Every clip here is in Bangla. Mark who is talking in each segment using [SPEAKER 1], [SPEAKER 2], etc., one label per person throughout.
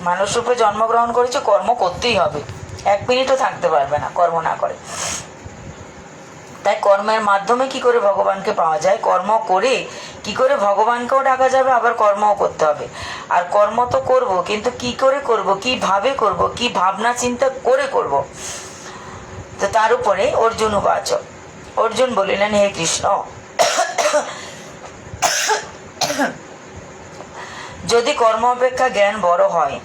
[SPEAKER 1] মানুষ রূপে জন্মগ্রহণ করেছে, কর্ম করতেই হবে, 1 মিনিটও থাকতে পারবে না কর্ম না করে। তাই কর্মের মাধ্যমে কি করে ভগবানকে পাওয়া যায়, কর্ম করে কি করে ভগবানকেও ডাকা যাবে, আবার কর্মও করতে হবে। আর কর্ম তো করব, কিন্তু কি করে করব, কিভাবে করব, কি ভাবনা চিন্তা করে করব। তো তার উপরে অর্জুন উবাচ, অর্জুন বলিলেন, হে কৃষ্ণ, যদি কর্ম অপেক্ষা জ্ঞান বড় হয়,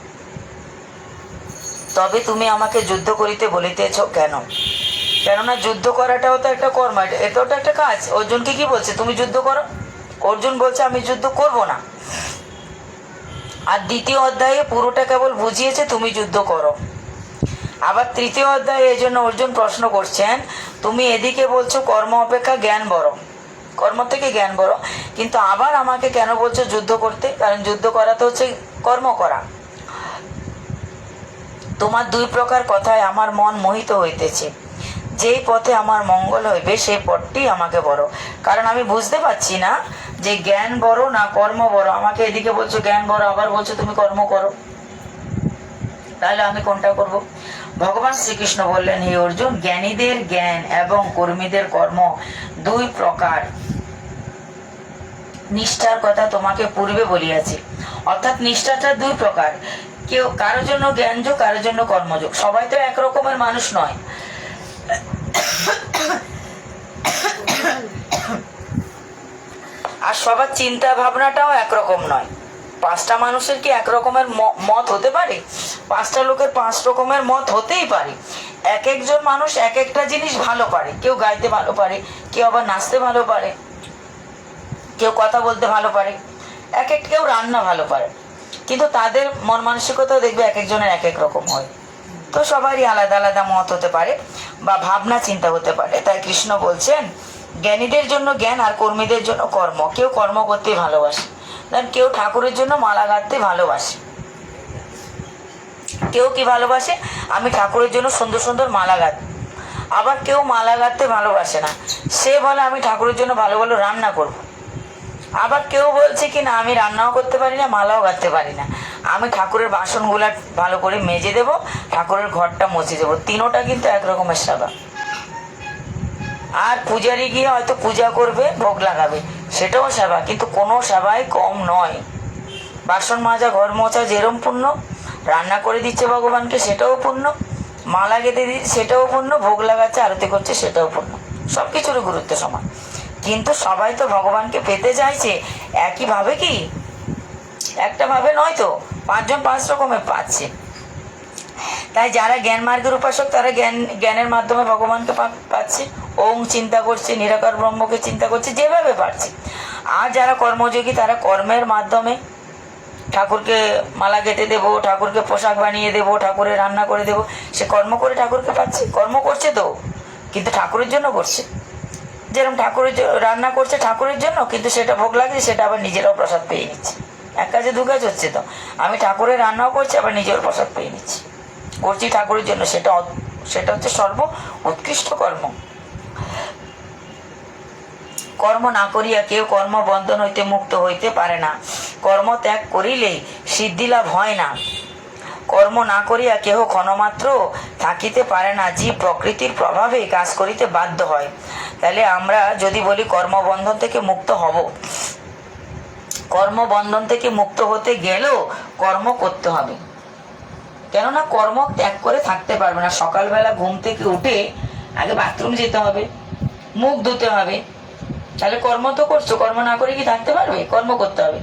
[SPEAKER 1] তবে তুমি আমাকে যুদ্ধ করিতে বলিতেছ কেন? কেননা যুদ্ধ করাটাও তো একটা কর্ম, এটাও তো একটা কাজ। অর্জুনকে কি বলছে, তুমি যুদ্ধ করো। অর্জুন বলছে আমি যুদ্ধ করব না। আর 2য় অধ্যায়ে পুরোটা কেবল বুঝিয়েছে তুমি যুদ্ধ করো। আবার 3য় অধ্যায়ে এই জন্য অর্জুন প্রশ্ন করছেন, তুমি এদিকে বলছো কর্ম অপেক্ষা জ্ঞান বড়, কর্ম থেকে জ্ঞান বড়, কিন্তু আবার আমাকে কেন বলছো যুদ্ধ করতে? কারণ যুদ্ধ করা তো হচ্ছে কর্ম করা। তোমার 2 প্রকার কথায় আমার মন মোহিত হইতেছে, যেই পথে আমার মঙ্গল হইবে সেই পথটি আমাকে বড়। কারণ আমি বুঝতে পারছি না যে জ্ঞান বড় না কর্ম বড়। আমাকে এদিকে বলছো জ্ঞান বড়, আবার বলছো তুমি কর্ম করো, তাহলে আমি কোনটা করব? ভগবান শ্রীকৃষ্ণ বললেন, হে অর্জুন, জ্ঞানীদের জ্ঞান এবং কর্মীদের কর্ম 2 প্রকার। নিষ্ঠার কথা তোমাকে পূর্বে বলিয়াছি। অর্থাৎ নিষ্ঠাটা 2 প্রকার, কেউ কারোর জন্য জ্ঞানযোগ, কারোর জন্য কর্মযোগ। সবাই তো একরকমের মানুষ নয়। আর সবার চিন্তা ভাবনাটাও একরকম নয়। 5টা মানুষের কি একরকমের মত হতে পারে? 5টা লোকের 5 রকমের মত হতেই পারে। এক একজন মানুষ এক একটা জিনিস ভালো পারে। কেউ গাইতে ভালো পারে, কেউ আবার নাচতে ভালো পারে, কেউ কথা বলতে ভালো পারে, কেউ রান্না ভালো পারে। কিন্তু তাদের মন মানসিকতাও দেখবে এক একজনের এক এক রকম হয়। তো সবারই আলাদা আলাদা মত হতে পারে বা ভাবনা চিন্তা হতে পারে। তাই কৃষ্ণ বলছেন, জ্ঞানীদের জন্য জ্ঞান আর কর্মীদের জন্য কর্ম। কেউ কর্ম করতে ভালোবাসে, কেউ ঠাকুরের জন্য মালা গাঁথতে ভালোবাসে। কেউ কি ভালোবাসে, আমি ঠাকুরের জন্য সুন্দর সুন্দর মালা গাঁথব। আবার কেউ মালা গাঁথতে ভালোবাসে না, সে বলে আমি ঠাকুরের জন্য ভালো ভালো রান্না করব। আবার কেউ বলছে কি না, আমি রান্নাও করতে পারি না, মালাও গাঁথতে পারি না, আমি ঠাকুরের বাসনগুলা ভালো করে মেজে দেব, ঠাকুরের ঘরটা মুছে দেবো। 3টা কিন্তু একরকমের সেবা। আর পূজারি গিয়ে হয়তো পূজা করবে, ভোগ লাগাবে, সেটাও সেবা, কিন্তু কোনো সেবাই কম নয়। বাসন মাজা, ঘর মোছা যেরম পুণ্য, রান্না করে দিচ্ছে ভগবানকে সেটাও পুণ্য, মালা গেঁথে দিচ্ছে সেটাও পুণ্য, ভোগ লাগাচ্ছে, আরতি করছে সেটাও পুণ্য। সব কিছুরই গুরুত্ব সমান। কিন্তু সবাই তো ভগবানকে পেতে চাইছে একইভাবে, কি একটা ভাবে নয় তো, 5 জন 5 রকমের পাচ্ছে। তাই যারা জ্ঞান মার্গের উপাসক, তারা জ্ঞানের মাধ্যমে ভগবানকে পাচ্ছে, ওম চিন্তা করছে, নিরাকার ব্রহ্মকে চিন্তা করছে যেভাবে পারছে। আর যারা কর্মযোগী, তারা কর্মের মাধ্যমে ঠাকুরকে মালা গেঁথে দেবো, ঠাকুরকে পোশাক বানিয়ে দেবো, ঠাকুরের রান্না করে দেবো, সে কর্ম করে ঠাকুরকে পাচ্ছে। কর্ম করছে তো, কিন্তু ঠাকুরের জন্য করছে। যেরকম ঠাকুরের রান্না করছে ঠাকুরের জন্য, কিন্তু সেটা ভোগ লাগছে, সেটা আবার নিজেরাও প্রসাদ পেয়ে নিচ্ছে। এক কাজে 2 কাজ হচ্ছে তো, আমি ঠাকুরের রান্নাও করছি, আবার নিজের প্রসাদ পেয়ে নিচ্ছি, করছি ঠাকুরের জন্য। সেটা হচ্ছে সর্ব উৎকৃষ্ট কর্ম। কর্ম না করিয়া কেউ কর্ম বন্ধন হইতে মুক্ত হইতে পারে না। কর্ম ত্যাগ করিলে সিদ্ধি লাভ হয় না। কর্ম না করিয়া কেহ ক্ষণমাত্র থাকিতে পারে না। জীব প্রকৃতির প্রভাবে কাজ করিতে বাধ্য হয়। তাহলে আমরা যদি বলি কর্মবন্ধন থেকে মুক্ত হব, কর্মবন্ধন থেকে মুক্ত হতে গেলেও কর্ম করতে হবে। কেননা কর্ম ত্যাগ করে থাকতে পারবে না। সকালবেলা ঘুম থেকে উঠে আগে বাথরুম যেতে হবে, মুখ ধুতে হবে, তাহলে কর্ম তো করছো। কর্ম না করে কি থাকতে পারবে? কর্ম করতে হবে।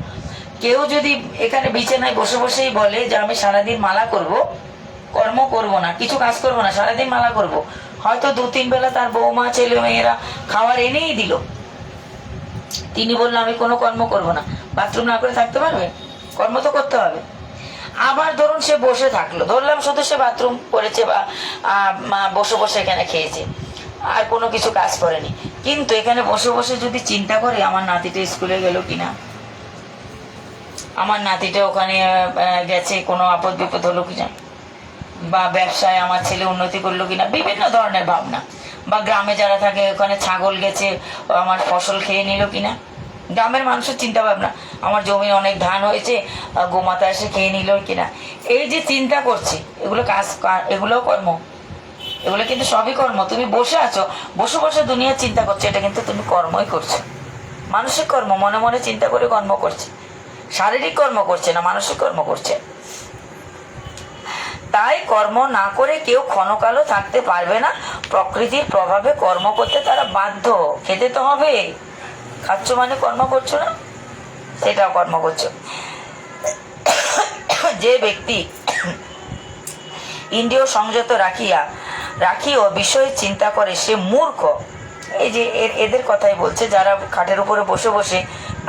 [SPEAKER 1] কেউ যদি এখানে বিছানায় বসে বসেই বলে যে আমি সারাদিন মালা করব, কর্ম করব না, কিছু কাজ করব না, সারাদিন মালা করব, হয়তো 2-3 বেলা তার বৌমা ছেলে মেয়েরা খাবার এনেই দিল, তিনি বললেন আমি কোনো কর্ম করব না, বাথরুম না করে থাকতে পারবে? কর্ম তো করতে হবে। আবার ধরুন সে বসে থাকলো, ধরলাম শুধু সে বাথরুম করেছে বা বসে বসে এখানে খেয়েছে, আর কোনো কিছু কাজ করেনি, কিন্তু এখানে বসে বসে যদি চিন্তা করে আমার নাতিটা স্কুলে গেল কিনা, আমার নাতিটা ওখানে গেছে, কোনো আপদ বিপদ হলো কিনা, বা ব্যবসায় আমার ছেলে উন্নতি করলো কিনা, বিভিন্ন ধরনের ভাবনা, বা গ্রামে যারা থাকে ওখানে ছাগল গেছে, আমার ফসল খেয়ে নিল কিনা, গ্রামের মানুষের চিন্তা ভাবনা, আমার জমি অনেক ধান হয়েছে, গোমাতা এসে খেয়ে নিল কিনা, এই যে চিন্তা করছি, এগুলো এগুলোও কর্ম, এগুলো কিন্তু সবই কর্ম। তুমি বসে আছো, বসে বসে দুনিয়ার চিন্তা করছো, এটা কিন্তু তুমি কর্মই করছো, মানসিক কর্ম, মনে মনে চিন্তা করে কর্ম করছে, শারীরিক কর্ম করছে না, মানসিক কর্ম করছে। তাই কর্ম না করে কেউ ক্ষণকালও থাকতে পারবে না। প্রকৃতির প্রভাবে কর্ম করতে তারা বাধ্য, খেতে তো হবে, খাচ্ছ মানে কর্ম করছো না, সেটাও কর্ম করছো। যে ব্যক্তি ইন্দ্রিয় সংযত রাখিও বিষয়ে চিন্তা করে সে মূর্খ। এই যে এদের কথাই বলছে, যারা খাটের উপরে বসে বসে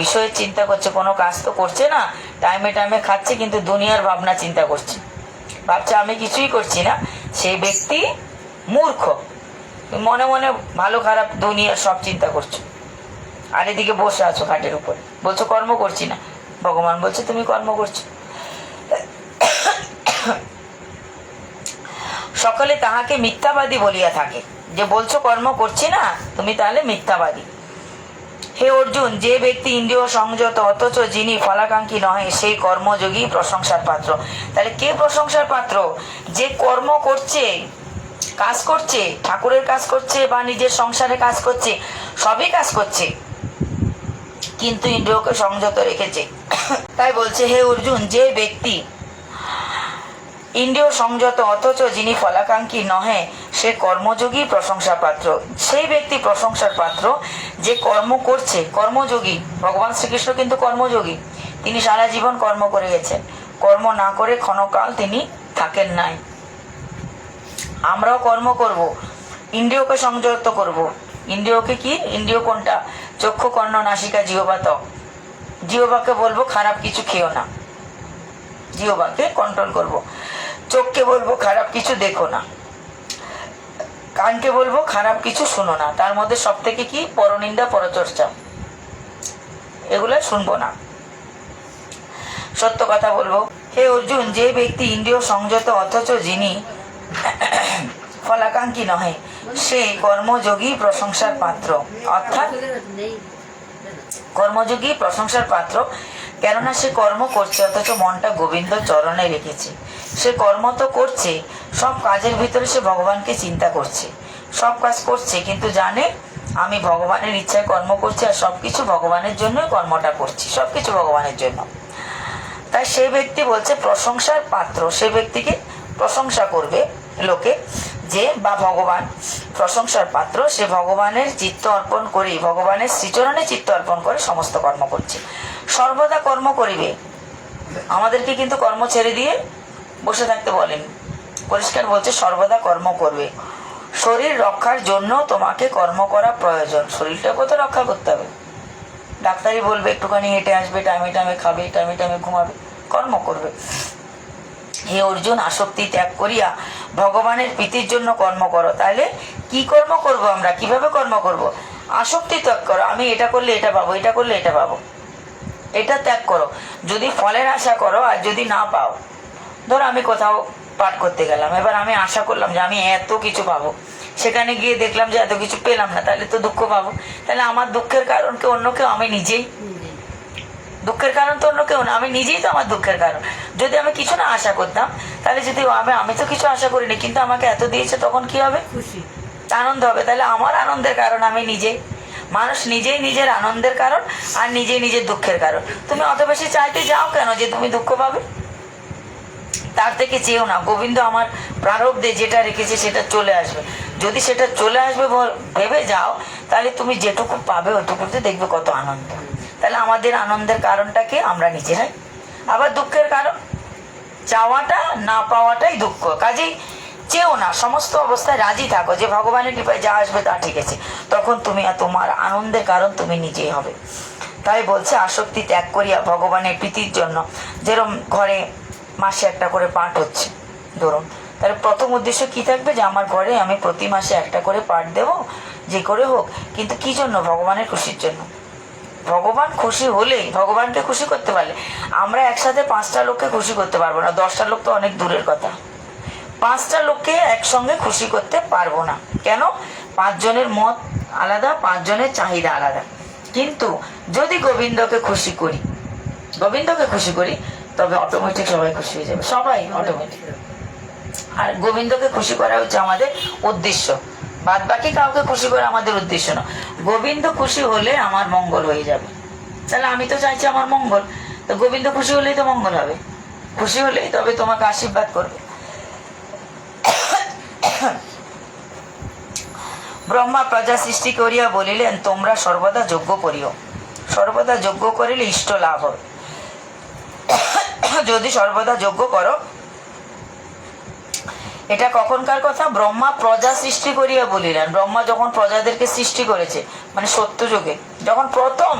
[SPEAKER 1] বিষয়ের চিন্তা করছে, কোনো কাজ তো করছে না, টাইমে টাইমে খাচ্ছে কিন্তু দুনিয়ার ভাবনা চিন্তা করছে, ভাবছে আমি কিছুই করছি না, সেই ব্যক্তি মূর্খ। মনে মনে ভালো খারাপ দুনিয়ার সব চিন্তা করছো, আর এদিকে বসে আছো খাটের উপরে, বলছো কর্ম করছি না, ভগবান বলছে তুমি কর্ম করছো। সকলে তাহাকে মিথ্যাবাদী বলিয়া থাকে, যে বলছো কর্ম করছি না, তুমি তাহলে মিথ্যাবাদী। হে অর্জুন, যে ব্যক্তি ইন্দ্রিয় সংযত অথচ যিনি ফলাকাঙ্ক্ষী নহে, সেই কর্মযোগী প্রশংসার পাত্র। তাহলে কে প্রশংসার পাত্র? যে কর্ম করছে, কাজ করছে, ঠাকুরের কাজ করছে বা নিজের সংসারে কাজ করছে, সবই কাজ করছে, কিন্তু ইন্দ্রিয়কে সংযত রেখেছে। তাই বলছে, হে অর্জুন, যে ব্যক্তি ইন্দ্রিয় সংযত অথচ যিনি ফলাকাঙ্ক্ষী নহে, সে কর্মযোগী প্রশংসার পাত্র। সেই ব্যক্তি প্রশংসার পাত্র যে কর্ম করছে, কর্মযোগী। ভগবান শ্রীকৃষ্ণ কিন্তু কর্মযোগী, তিনি সারা জীবন কর্ম করে গেছেন, কর্ম না করে ক্ষণকাল তিনি থাকেন নাই। আমরাও কর্ম করব, ইন্দ্রিয়কে সংযত করব। ইন্দ্রিয়কে কি? ইন্দ্রিয় কোনটা? চক্ষু, কর্ণ, নাসিকা, জিহ্বা, ত্বক। জিহ্বাকে বলবো খারাপ কিছু খেও না, জিহ্বাকে কন্ট্রোল করব। চোখকে বলবো খারাপ কিছু দেখো না, কানকে বলবো খারাপ কিছু শুনো না। তার মধ্যে সব থেকে কি? পরনিন্দা, পরচর্চা, এগুলো শুনবো না, সত্য কথা বলবো। হে অর্জুন, যে ব্যক্তি ইন্দ্রিয় সংযত অথচ যিনি ফলাকাঙ্ক্ষী নহে, সে কর্মযোগী প্রশংসার পাত্র। অর্থাৎ কর্মযোগী প্রশংসার পাত্র, কেননা সে কর্ম করছে অথচ মনটা গোবিন্দ চরণে রেখেছে। সে কর্ম তো করছে, সব কাজের ভিতরে সে ভগবানকে চিন্তা করছে, সব কাজ করছে, কিন্তু জানে আমি ভগবানের ইচ্ছায় কর্ম করছি, আর সবকিছু ভগবানের জন্যই কর্মটা করছি, সবকিছু ভগবানের জন্য। তাই সে ব্যক্তি বলছে প্রশংসার পাত্র। সে ব্যক্তিকে প্রশংসা করবে লোকে, যে বা ভগবান প্রশংসার পাত্র, সে ভগবানের চিত্ত অর্পণ করে, ভগবানের শ্রীচরণে চিত্ত অর্পণ করে সমস্ত কর্ম করছে। সর্বদা কর্ম করিবে, আমাদেরকে কিন্তু কর্ম ছেড়ে দিয়ে বসে থাকতে বলেন, পরিষ্কার বলছে সর্বদা কর্ম করবে। শরীর রক্ষার জন্য তোমাকে কর্ম করা প্রয়োজন, শরীরটাকে তো রক্ষা করতে হবে। ডাক্তারই বলবে একটুখানি হেঁটে আসবে, টাইমে টাইমে খাবে, টাইমে টাইমে ঘুমাবে, কর্ম করবে। হে অর্জুন, আসক্তি ত্যাগ করিয়া ভগবানের প্রীতির জন্য কর্ম করো। তাহলে কি কর্ম করব আমরা? কিভাবে কর্ম করব? আসক্তি ত্যাগ করো, আমি এটা করলে এটা পাবো, এটা করলে এটা পাবো, এটা ত্যাগ করো। যদি ফলের আশা করো আর যদি না পাও, ধরো আমি কোথাও পাঠ করতে গেলাম, এবার আমি আশা করলাম যে আমি এত কিছু পাবো, সেখানে গিয়ে দেখলাম যে এত কিছু পেলাম না, তাহলে তো দুঃখ পাবো। তাহলে আমার দুঃখের কারণ কে? অন্য কেউ? আমি নিজেই। দুঃখের কারণ তো অন্য কেউ না, আমি নিজেই তো আমার দুঃখের কারণ। যদি আমি কিছু না আশা করতাম, তাহলে যদি আমি তো কিছু আশা করিনি, কিন্তু আমাকে এত দিয়েছে, তখন কি হবে? খুশি, আনন্দ হবে। তাহলে আমার আনন্দের কারণ আমি নিজেই। মানুষ নিজেই নিজের আনন্দের কারণ আর নিজেই নিজের দুঃখের কারণ। তুমি অত বেশি চাইতে যাও কেন যে তুমি দুঃখ পাবে? তার থেকে চেয়েও না, গোবিন্দ আমার প্রারব্ধে যেটা রেখেছে সেটা চলে আসবে। যদি সেটা চলে আসবে ভেবে যাও, তাহলে তুমি যেটুকু পাবে ওইটুকুতে দেখবে কত আনন্দ। তাহলে আমাদের আনন্দের কারণটাকে আমরা নিজেরাই। আবার দুঃখের কারণ চাওয়াটা না পাওয়াটাই দুঃখ। কাজেই চেয়েও না, সমস্ত অবস্থায় রাজি থাকো যে ভগবানের কৃপায় যা আসবে তা ঠিক আছে, তখন তুমি আর তোমার আনন্দের কারণ তুমি নিজেই হবে। তাই বলছে আসক্তি ত্যাগ করিয়া ভগবানের প্রীতির জন্য। যেরকম ঘরে মাসে একটা করে পাঠ হচ্ছে ধরুন, তাহলে প্রথম উদ্দেশ্য কি থাকবে? যে আমার ঘরে আমি প্রতি মাসে একটা করে পাঠ দেব, যে করে হোক, কিন্তু কি জন্য? ভগবানের খুশির জন্য। ভগবান খুশি হলেই, ভগবানকে খুশি করতে পারলে, আমরা একসাথে 5টা লোককে খুশি করতে পারবো না, 10টা লোক তো অনেক দূরের কথা। 5টা লোককে একসঙ্গে খুশি করতে পারবো না। কেন? 5 জনের মত আলাদা, 5 জনের চাহিদা আলাদা। কিন্তু যদি গোবিন্দকে খুশি করি তবে অটোমেটিক সবাই খুশি হয়ে যাবে, সবাই অটোমেটিক। আর গোবিন্দকে খুশি করা হচ্ছে আমাদের উদ্দেশ্য, বাদ বাকি কাউকে খুশি করা আমাদের উদ্দেশ্য না। গোবিন্দ খুশি হলে আমার মঙ্গল হয়ে যাবে। তাহলে আমি তো চাইছি আমার মঙ্গল, তো গোবিন্দ খুশি হলেই তো মঙ্গল হবে, খুশি হলেই তবে তোমাকে আশীর্বাদ করবে। ব্রহ্মা প্রজা সৃষ্টি করিয়া বলিলেন, তোমরা সর্বদা যজ্ঞ করিও, সর্বদা যজ্ঞ করিলে ইষ্ট লাভ হবে। যদি সর্বদা যজ্ঞ করো, এটা কখনকার কথা? ব্রহ্মা প্রজা সৃষ্টি করিয়া বলিলেন। ব্রহ্মা যখন প্রজাদেরকে সৃষ্টি করেছে, মানে সত্য যুগে যখন প্রথম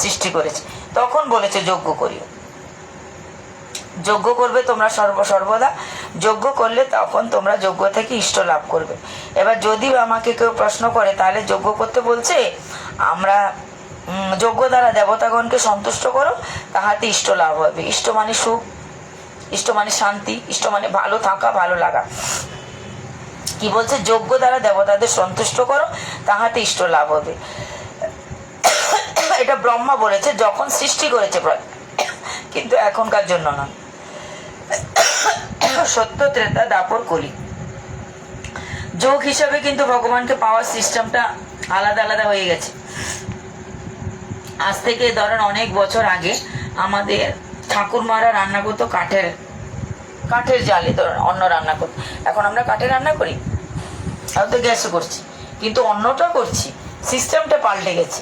[SPEAKER 1] সৃষ্টি করেছে, তখন বলেছে যজ্ঞ করিও, যজ্ঞ করবে তোমরা সর্বদা। যজ্ঞ করলে তখন তোমরা যজ্ঞ থেকে ইষ্ট লাভ করবে। এবার যদি আমাকে কেউ প্রশ্ন করে তাহলে যজ্ঞ করতে বলছে, আমরা যজ্ঞ দ্বারা দেবতাগণকে সন্তুষ্ট করো, তাহাতে ইষ্ট লাভ হবে। ইষ্ট মানে সুখ, ইষ্ট মানে শান্তি, ইষ্ট মানে ভালো থাকা, ভালো লাগা। কি বলছে? যজ্ঞ দ্বারা দেবতাদের সন্তুষ্ট করো, তাহাতে ইষ্ট লাভ হবে। এটা ব্রহ্মা বলেছে যখন সৃষ্টি করেছে, কিন্তু এখনকার জন্য না। সত্য, ত্রেতা, দাপর, কলি, যোগ হিসাবে কিন্তু ভগবানকে পাওয়ার সিস্টেমটা আলাদা আলাদা হয়ে গেছে। আজ থেকে ধরেন অনেক বছর আগে আমাদের ঠাকুরমারা রান্না করতো কাঠের জালে, ধরেন অন্ন রান্না করতো। এখন আমরা কাঠে রান্না করি, আর তো গ্যাসে করছি, কিন্তু অন্নটা করছি, সিস্টেমটা পাল্টে গেছে।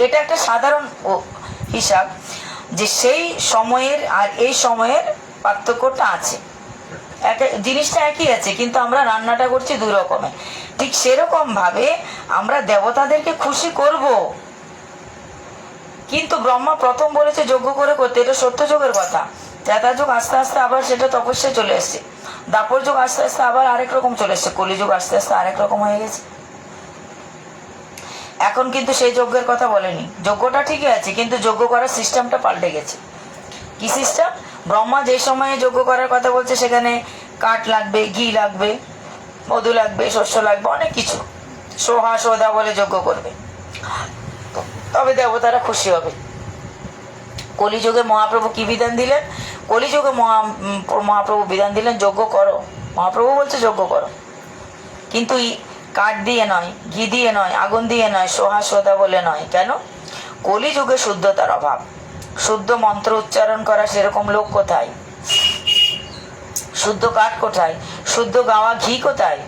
[SPEAKER 1] এটা একটা সাধারণ হিসাব যে সেই সময়ের আর এই সময়ের পার্থক্যটা আছে। জিনিসটা একই আছে, কিন্তু আমরা রান্নাটা করছি দুই রকমের। ঠিক সেরকম ভাবে আমরা দেবতাদেরকে খুশি করব, কিন্তু ব্রহ্মা প্রথম বলেছে যজ্ঞ করে করতে, এটা সত্য যুগের কথা। ত্রেতা যুগ আস্তে আস্তে আবার সেটা তপস্যায় চলে এসছে, দাপর যুগ আস্তে আস্তে আবার আরেক রকম চলে এসছে, কলিযুগ আস্তে আস্তে আরেক রকম হয়ে গেছে। এখন কিন্তু সেই যজ্ঞের কথা বলেনি, যজ্ঞটা ঠিকই আছে, কিন্তু যজ্ঞ করার সিস্টেমটা পাল্টে গেছে। কি সিস্টেম? ব্রহ্মা যে সময়ে যজ্ঞ করার কথা বলছে সেখানে কাঠ লাগবে, ঘি লাগবে, মধু লাগবে, শস্য লাগবে, অনেক কিছু। সোহা সোদা বলে যজ্ঞ করবে, তবে দেবতারা খুশি হবে। কলিযুগে মহাপ্রভু কি বিধান দিলেন? কলিযুগে মহাপ্রভু বিধান দিলেন যজ্ঞ করো। মহাপ্রভু বলছে যজ্ঞ করো, কিন্তু কাঠ দিয়ে নয়, ঘি দিয়ে নয়, আগুন দিয়ে নয়, সোহা সোদা বলে নয়। কেন? কলিযুগে শুদ্ধতার অভাব। শুদ্ধ মন্ত্র উচ্চারণ করা সেরকম লোক কোথায়? শুদ্ধ কাঠ কোথায়? শুদ্ধ গাওয়া ঘি কোথায়?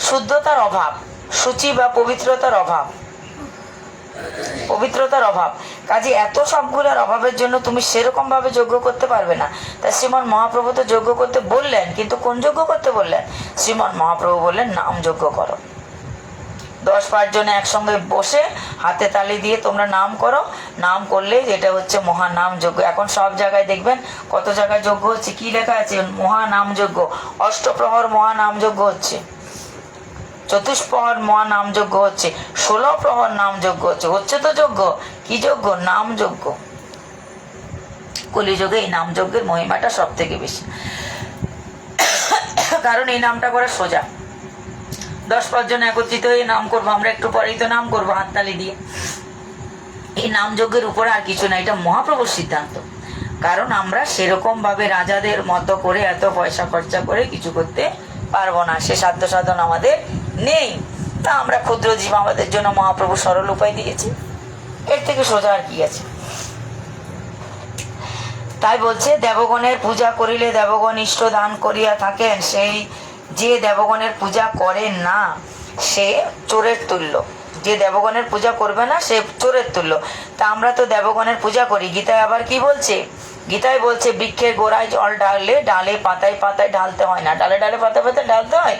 [SPEAKER 1] শুদ্ধতার অভাব, শুচি বা পবিত্রতার অভাব, পবিত্রতার অভাব। কাজে এত সবগুলোর অভাবের জন্য তুমি সেরকম ভাবে যজ্ঞ করতে পারবে না। তাই শ্রীমন মহাপ্রভু তো যজ্ঞ করতে বললেন, কিন্তু কোন যজ্ঞ করতে বললেন? শ্রীমন মহাপ্রভু বললেন নাম যজ্ঞ করো। 10-5 জনে একসঙ্গে বসে হাতে তালি দিয়ে তোমরা নাম করো। নাম করলে যেটা হচ্ছে মহানাম যজ্ঞ। এখন সব জায়গায় দেখবেন কত জায়গায় যজ্ঞ হচ্ছে, কি লেখা আছে? মহানাম যজ্ঞ। অষ্টপ্রহর মহানাম যজ্ঞ হচ্ছে, চতুষ্প্রহর মহানাম যজ্ঞ হচ্ছে, 16 প্রহর নাম যজ্ঞ হচ্ছে। হচ্ছে তো যজ্ঞ, কি যজ্ঞ? নাম যজ্ঞ। কলিযুগে এই নাম যজ্ঞের মহিমাটা সব থেকে বেশি, কারণ এই নামটা করা সোজা। 10-5 জন একত্রিত হয়ে নাম করবো, আমরা একটু পরেই তো নাম করবো হাততালি দিয়ে। এই নাম যজ্ঞের উপরে আর কিছু না, এটা মহাপ্রভুর সিদ্ধান্ত। কারণ আমরা সেরকম ভাবে রাজাদের মতো করে এত পয়সা খরচা করে কিছু করতে পারবো না, সে সাধ্য সাধন আমাদের নেই। তা আমরা ক্ষুদ্র জীব, আমাদের জন্য মহাপ্রভু সরল উপায় দিয়েছে, এর থেকে সোজা আর কি আছে? তাই বলছে দেবগণের পূজা করিলে দেবগণ ইষ্ট দান করিয়া থাকেন। সেই যে দেবগণের পূজা করেন না সে চোরের তুল্য, যে দেবগণের পূজা করবে না সে চোরের তুল্য। তা আমরা তো দেবগণের পূজা করি। গীতায় আবার কি বলছে? গীতায় বলছে বৃক্ষের গোড়ায় জল ঢাললে ডালে পাতায় পাতায় ঢালতে হয় না, ডালে ডালে পাতায় পাতায় ঢালতে হয়,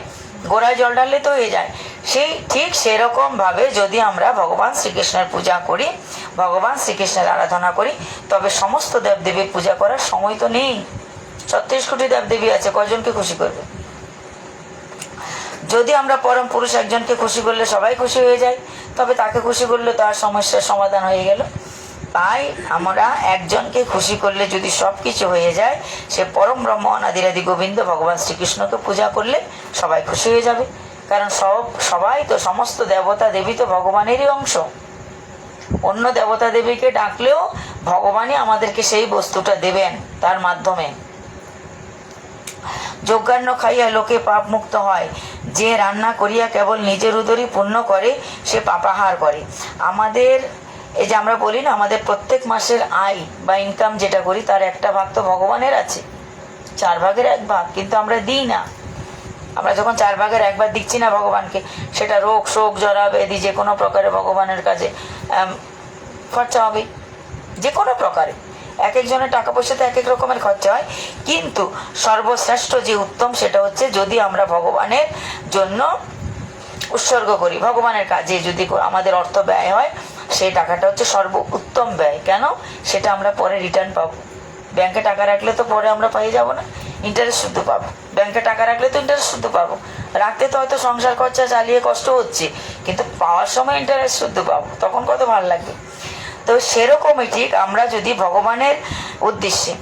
[SPEAKER 1] গোড়ায় জল ঢাললে তো হয়ে যায়। সেই ঠিক সেরকম ভাবে যদি আমরা ভগবান শ্রীকৃষ্ণের পূজা করি, ভগবান শ্রীকৃষ্ণের আরাধনা করি, তবে সমস্ত দেবদেবীর পূজা করার সময় তো নেই। 36 কোটি দেবদেবী আছে, কয়জনকে খুশি করবে? যদি আমরা পরম পুরুষ একজনকে খুশি করলে সবাই খুশি হয়ে যায়, তবে তাকে খুশি করলে তার সমস্যার সমাধান হয়ে গেল। তাই আমরা একজনকে খুশি করলে যদি সব কিছু হয়ে যায়, সে পরম ব্রহ্ম অনাদিরাদি গোবিন্দ ভগবান শ্রীকৃষ্ণকে পূজা করলে সবাই খুশি হয়ে যাবে। কারণ সবাই তো, সমস্ত দেবতা দেবী তো ভগবানেরই অংশ। অন্য দেবতা দেবীকে ডাকলেও ভগবানই আমাদেরকে সেই বস্তুটা দেবেন তার মাধ্যমে। যজ্ঞান্ন খাইয়া লোকে পাপ মুক্ত হয়, যে রান্না করিয়া কেবল নিজের উদরই পূর্ণ করে সে পাপাহার করে। আমাদের এই যে আমরা বলি না, আমাদের প্রত্যেক মাসের আয় বা ইনকাম যেটা করি তার একটা ভাগ তো ভগবানের আছে, 4 ভাগের 1 ভাগ, কিন্তু আমরা দিই না। আমরা যখন 4 ভাগের 1 ভাগ দিচ্ছি না ভগবানকে, সেটা রোগ শোক জরা ব্যাধি যে কোনো প্রকারে ভগবানের কাছে খরচা হবে, যে কোনো প্রকারে। এক একজনের টাকা পয়সাতে এক এক রকমের খরচা হয়, কিন্তু সর্বশ্রেষ্ঠ যে উত্তম সেটা হচ্ছে যদি আমরা ভগবানের জন্য উৎসর্গ করি, ভগবানের কাজে যদি আমাদের অর্থ ব্যয় হয়, সেই টাকাটা হচ্ছে সর্ব উত্তম ব্যয়। কেন? সেটা আমরা পরে রিটার্ন পাবো। ব্যাংকে টাকা রাখলে তো পরে আমরা পেয়ে যাব না, ইন্টারেস্ট শুদ্ধ পাবো। ব্যাংকে টাকা রাখলে তো ইন্টারেস্ট শুদ্ধ পাবো, রাখতে তো হয়তো সংসার খরচা চালিয়ে কষ্ট হচ্ছে, কিন্তু পাওয়ার সময় ইন্টারেস্ট শুদ্ধ পাবো, তখন কত ভালো লাগবে। তো সেরকমই ঠিক আমরা যদি ভগবানের উদ্দেশ্যে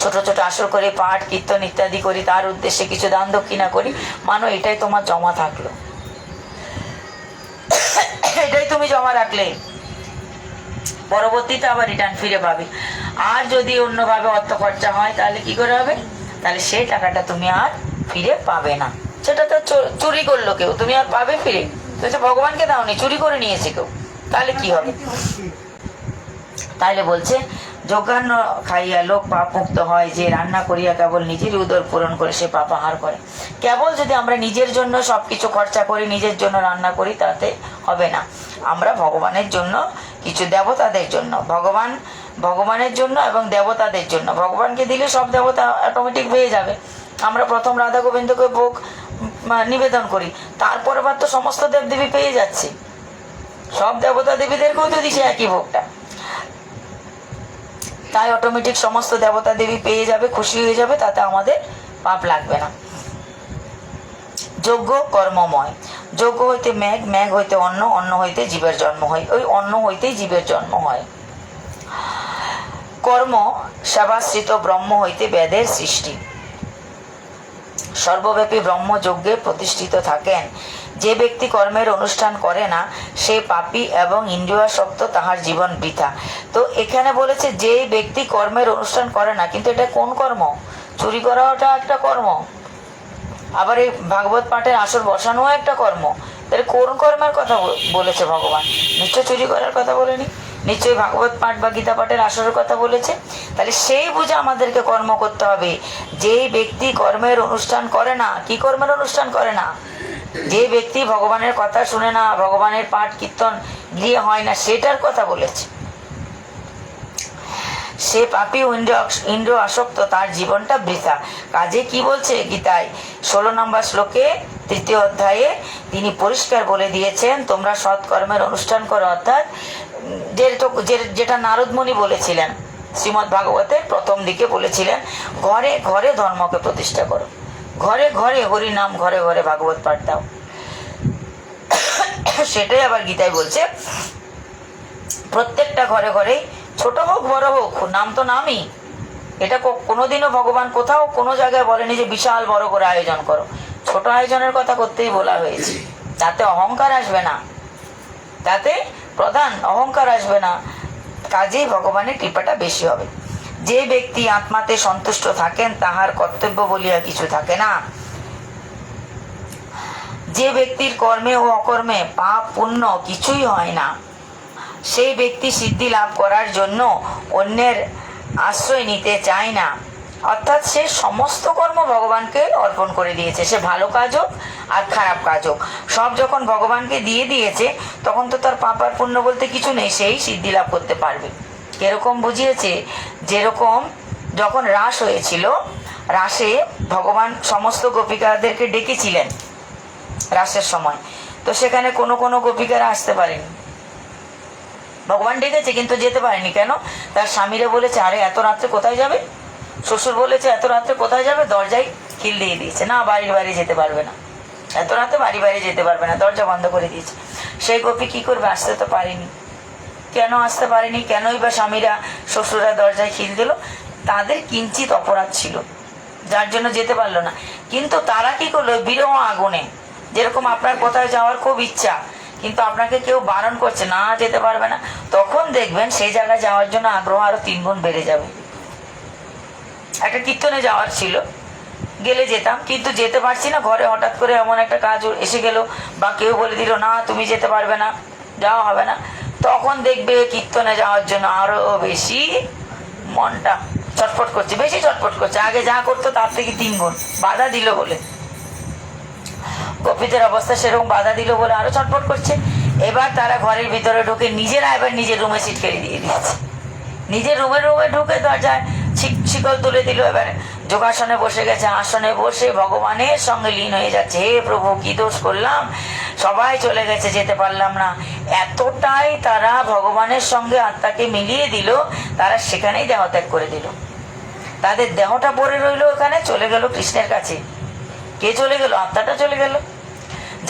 [SPEAKER 1] ছোট ছোট আসর করে পাঠ কীর্তন ইত্যাদি করি, তার উদ্দেশ্যে কিছু দান দক্ষিণা করি, মানো এটাই তোমার জমা থাকলো, এটাই তুমি জমা রাখলে, পরবর্তীতে আবার রিটার্ন ফিরে পাবে। আর যদি অন্যভাবে অর্থ খরচা হয় তাহলে কি করে হবে? তাহলে সেই টাকাটা তুমি আর ফিরে পাবে না। সেটা তো চুরি করলো কেউ, তুমি আর পাবে ফিরে? তো ভগবানকে দাওনি, চুরি করে নিয়েছে কেউ, তাহলে কি হবে? তাইলে বলছে যজ্ঞান্ন খাইয়া লোক পাপ মুক্ত হয়, যে রান্না করিয়া কেবল নিজের উদর পূরণ করে সে পাপাহার করে। কেবল যদি আমরা নিজের জন্য সবকিছু খরচা করি, নিজের জন্য রান্না করি, তাতে হবে না। আমরা ভগবানের জন্য কিছু, দেবতাদের জন্য, ভগবানের জন্য এবং দেবতাদের জন্য, ভগবানকে দিলে সব দেবতা অটোমেটিক হয়ে যাবে। আমরা প্রথম রাধা গোবিন্দকে ভোগ নিবেদন করি, তারপর আবার তো সমস্ত দেবদেবী পেয়ে যাচ্ছে, সব দেবতা দেবীদেরকেও তো দিছে একই ভোগটা, তাই অটোমেটিক সমস্ত দেবতা দেবী পেয়ে যাবে, খুশি হয়ে যাবে, তাতে আমাদের পাপ লাগবে না। যজ্ঞ কর্মময়, যজ্ঞ হইতে মেঘ, মেঘ হইতে অন্ন, অন্ন হইতে জীবের জন্ম হয়, ওই অন্ন হইতেই জীবের জন্ম হয়। কর্ম সেবাশ্রিত ব্রহ্ম হইতে বেদের সৃষ্টি। সর্বব্যাপী ব্রহ্ম যজ্ঞে প্রতিষ্ঠিত থাকেন। যে ব্যক্তি কর্মের অনুষ্ঠান করে না সে পাপী এবং ইন্দ্রিয়াসক্ত, তাহার জীবন বৃথা। তো এখানে বলেছে যে ব্যক্তি কর্মের অনুষ্ঠান করে না, কিন্তু এটা কোন কর্ম? চুরি করাটা একটা কর্ম, আবার এই ভাগবত পাঠের আসর বসানো একটা কর্ম। তাহলে কোন কর্মের কথা বলেছে ভগবান? নিশ্চয় চুরি করার কথা বলেনি, নিশ্চয়ই ভাগবত পাঠ বা গীতা পাঠের আসরের কথা বলেছে। তাহলে সেই বুঝে আমাদেরকে কর্ম করতে হবে। যে ব্যক্তি কর্মের অনুষ্ঠান করে না, কি কর্মের অনুষ্ঠান করে না? যে ব্যক্তি ভগবানের কথা শুনে না, ভগবানের পাঠ কীর্তন গৃহে হয় না, সেটার কথা বলেছে। সে পাপী ইন্দ্র আসক্ত, তার জীবনটা বৃথা। কাজে কি বলছে গীতায় 16 নম্বর শ্লোকে 3য় অধ্যায়ে তিনি পরিষ্কার বলে দিয়েছেন, তোমরা সৎকর্মের অনুষ্ঠান করো, অর্থাৎ যেটা নারদ মুনি বলেছিলেন শ্রীমদ্ ভাগবতের প্রথম দিকে বলেছিলেন, ঘরে ঘরে ধর্মকে প্রতিষ্ঠা করো, ঘরে ঘরে হরি নাম, ঘরে ঘরে ভাগবত পাঠ দাও। সেটাই আবার গীতায় বলছে, প্রত্যেকটা ঘরে ঘরেই, ছোট হোক বড় হোক, নাম তো নামই। এটা কোনোদিনও ভগবান কোথাও কোনো জায়গায় বলেনি যে বিশাল বড় করে আয়োজন করো, ছোট আয়োজনের কথা করতেই বলা হয়েছে। তাতে অহংকার আসবে না, তাতে প্রধান অহংকার আসবে না, কাজেই ভগবানের কৃপাটা বেশি হবে। যে ব্যক্তি আত্মাতে সন্তুষ্ট থাকেন তাহার কর্তব্য বলিয়া কিছু থাকে না। যে ব্যক্তির কর্মে ও অকর্মে পাপ পুণ্য কিছুই হয় না, সেই ব্যক্তি সিদ্ধি লাভ করার জন্য অন্যের আশ্রয় নিতে চায় না। অর্থাৎ সে সমস্ত কর্ম ভগবানকে অর্পণ করে দিয়েছে, সে ভালো কাজ হোক আর খারাপ কাজ হোক, সব যখন ভগবানকে দিয়ে দিয়েছে, তখন তো তার পাপ আর পুণ্য বলতে কিছু নেই, সেই সিদ্ধি লাভ করতে পারবে। কিরকম বুঝিয়েছে? যেরকম যখন রাস হয়েছিল, রাসে ভগবান সমস্ত গোপিকাদেরকে ডেকেছিলেন রাসের সময়, তো সেখানে কোনো কোনো গোপিকারা আসতে পারেনি। ভগবান ডেকেছে কিন্তু যেতে পারেনি। কেন? তার স্বামীরা বলেছে, আরে এত রাত্রে কোথায় যাবে? শ্বশুর বলেছে এত রাত্রে কোথায় যাবে, দরজায় খিল দিয়ে দিয়েছে, না বাড়ির বাইরে যেতে পারবে না, এত রাতে বাড়ি বাইরে যেতে পারবে না, দরজা বন্ধ করে দিয়েছে। সেই গোপী কি করবে? আসতে তো পারেনি। কেন আসতে পারেনি? কেনই বা স্বামীরা শ্বশুরা দরজায় খিল দিল? তাদের কিঞ্চিত অপরাধ ছিল, যার জন্য যেতে পারলো না। কিন্তু তারা কি করলো, বিরহ আগুনে, যেরকম আপনার কোথায় যাওয়ার খুব ইচ্ছা কিন্তু আপনাকে কেউ বারণ করছে না, যেতে পারবে না, তখন দেখবেন সেই জায়গায় যাওয়ার জন্য আগ্রহ আরো 3 গুণ বেড়ে যাবে। একটা কীর্তনে যাওয়ার ছিল, গেলে যেতাম, কিন্তু যেতে পারছি না, ঘরে হঠাৎ করে এমন একটা কাজ এসে গেল বা কেউ বলে দিল না তুমি যেতে পারবে না, যাওয়া হবে না, তখন দেখবে কীর্তনে যাওয়ার জন্য আরো বেশি মনটা চটপট করছে, বেশি চটপট করছে, আগে যা করতো তার থেকে 3 গুণ। বাধা দিল বলে, গোপীদের অবস্থা সেরকম, বাধা দিল বলে আরো চটপট করছে। এবার তারা ঘরের ভিতরে ঢুকে নিজেরা এবার নিজের রুমে সিট কেড়ে দিয়ে দিয়েছে, নিজের রুমে ঢুকে দরজায় শিকল তুলে দিল। এবারে যোগাসনে বসে গেছে, আসনে বসে ভগবানের সঙ্গে লীন হয়ে যাচ্ছে, হে প্রভু কি দোষ করলাম, সবাই চলে গেছে, যেতে পারলাম না। এতটাই তারা ভগবানের সঙ্গে আত্মাকে মিলিয়ে দিল, তারা সেখানেই দেহত্যাগ করে দিল। তাদের দেহটা পড়ে রইল ওখানে, চলে গেল কৃষ্ণের কাছে। কে চলে গেল? আত্মাটা চলে গেল।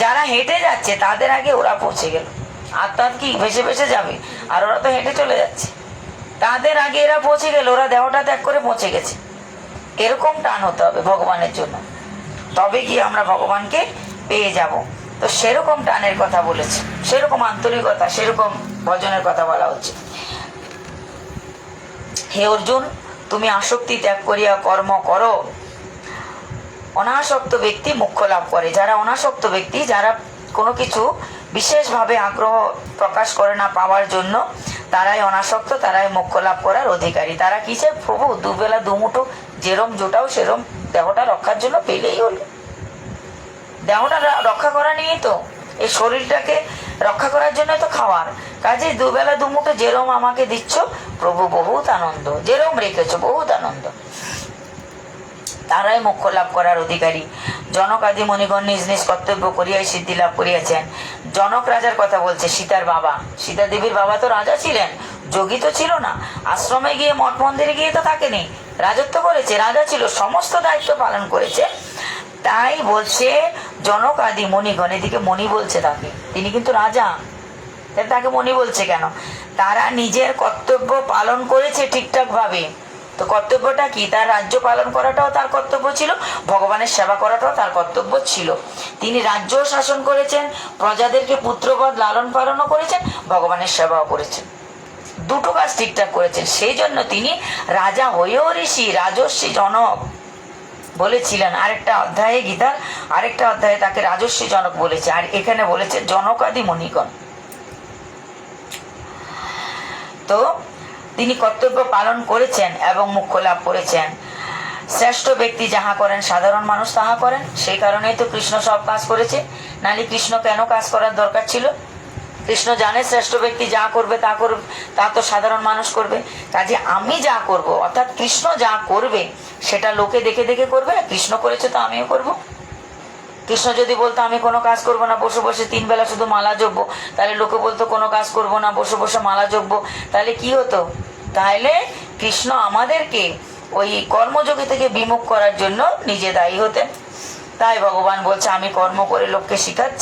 [SPEAKER 1] যারা হেঁটে যাচ্ছে তাদের আগে ওরা পৌঁছে গেল। আত্মা কি ভেসে ভেসে যাবে, আর ওরা তো হেঁটে চলে যাচ্ছে, তাদের আগে এরা পৌঁছে গেল, ওরা দেহটা ত্যাগ করে পৌঁছে গেছে। এরকম টান হতে হবে ভগবানের জন্য, তবে গিয়ে আমরা ভগবানকে পেয়ে যাব। তো সেরকম টানের কথা বলেছে, সেরকম আন্তরিকতা, সেরকম ভজনের কথা বলা হচ্ছে। হে অর্জুন, তুমি আসক্তি ত্যাগ করিয়া কর্ম করো। অনাসক্ত ব্যক্তি মোক্ষ লাভ করে। যারা অনাসক্ত ব্যক্তি, যারা কোনো কিছু বিশেষভাবে আগ্রহ প্রকাশ করে না পাওয়ার জন্য, তারাই অনাসক্ত, তারাই মোক্ষ লাভ করার অধিকারী। তারা কি চায়? প্রভু দুবেলা দুমুঠো যেরম জোটাও সেরম দেহটা রক্ষার জন্য পেলেই হলো। দেহটা রক্ষা করা নিয়েই তো, এই শরীরটাকে রক্ষা করার জন্য তো খাওয়ার কাজে, দুবেলা দুমুঠো যেরম আমাকে দিচ্ছ প্রভু, বহুত আনন্দ, যেরম রেখেছ বহুত আনন্দ, তারাই মোক্ষ লাভ করার অধিকারী। জনক আদি মণিগণ নিজ নিজ কর্তব্য করিয়াই সিদ্ধি লাভ করিয়াছেন। জনক রাজার কথা বলছে, সীতার বাবা, সীতা দেবীর বাবা তো রাজা ছিলেন, যোগী তো ছিল না, আশ্রমে গিয়ে মঠ মন্দিরে গিয়ে তো থাকেনি, রাজত্ব করেছে, রাজা ছিল, সমস্ত দায়িত্ব পালন করেছে। তাই বলছে জনক আদি মণিগণ, এদিকে মণি বলছে তাকে, তিনি কিন্তু রাজা, তাকে মণি বলছে কেন? তারা নিজের কর্তব্য পালন করেছে ঠিকঠাক ভাবে। তো কর্তব্যটা কি? তার রাজ্য পালন করাটাও তার কর্তব্য ছিল, ভগবানের সেবা করাটাও তার কর্তব্য ছিল। তিনি রাজ্য শাসন করেছেন, প্রজাদেরকে পুত্রবধ লালন পালনও করেছেন, ভগবানের সেবাও করেছেন, দুটো কাজ ঠিকঠাক করেছেন। সেই জন্য তিনি রাজা হয়েও ঋষি, রাজর্ষি জনক বলেছিলেন। আরেকটা অধ্যায়ে, গীতার আরেকটা অধ্যায়ে তাকে রাজর্ষি জনক বলেছে, আর এখানে বলেছে জনক আদি মণিগণ। তো তিনি কর্তব্য পালন করেছেন এবং মোক্ষ লাভ করেছেন। শ্রেষ্ঠ ব্যক্তি যাহা করেন সাধারণ মানুষ তাহা করেন, সেই কারণেই তো কৃষ্ণ সব কাজ করেছে, নাহলে কৃষ্ণ কেন কাজ করার দরকার ছিল? কৃষ্ণ জানে শ্রেষ্ঠ ব্যক্তি যা করবে তা করবে, তা তো সাধারণ মানুষ করবে। কাজে আমি যা করব, অর্থাৎ কৃষ্ণ যা করবে সেটা লোকে দেখে দেখে করবে, কৃষ্ণ করেছে তো আমিও করব। কৃষ্ণ যদি বলতো আমি কোনো কাজ করব না, বসে বসে 3 বেলা শুধু মালা জপবো, তাহলে লোকে বলতো কোনো কাজ করব না, বসে বসে মালা জপবো, তাহলে কি হতো? তাহলে কৃষ্ণ আমাদেরকে ওই কর্মযোগী থেকে বিমুখ করার জন্য নিজে দায়ী হতেন। তাই ভগবান বলছে আমি কর্ম করে লোককে শিখাচ্ছি।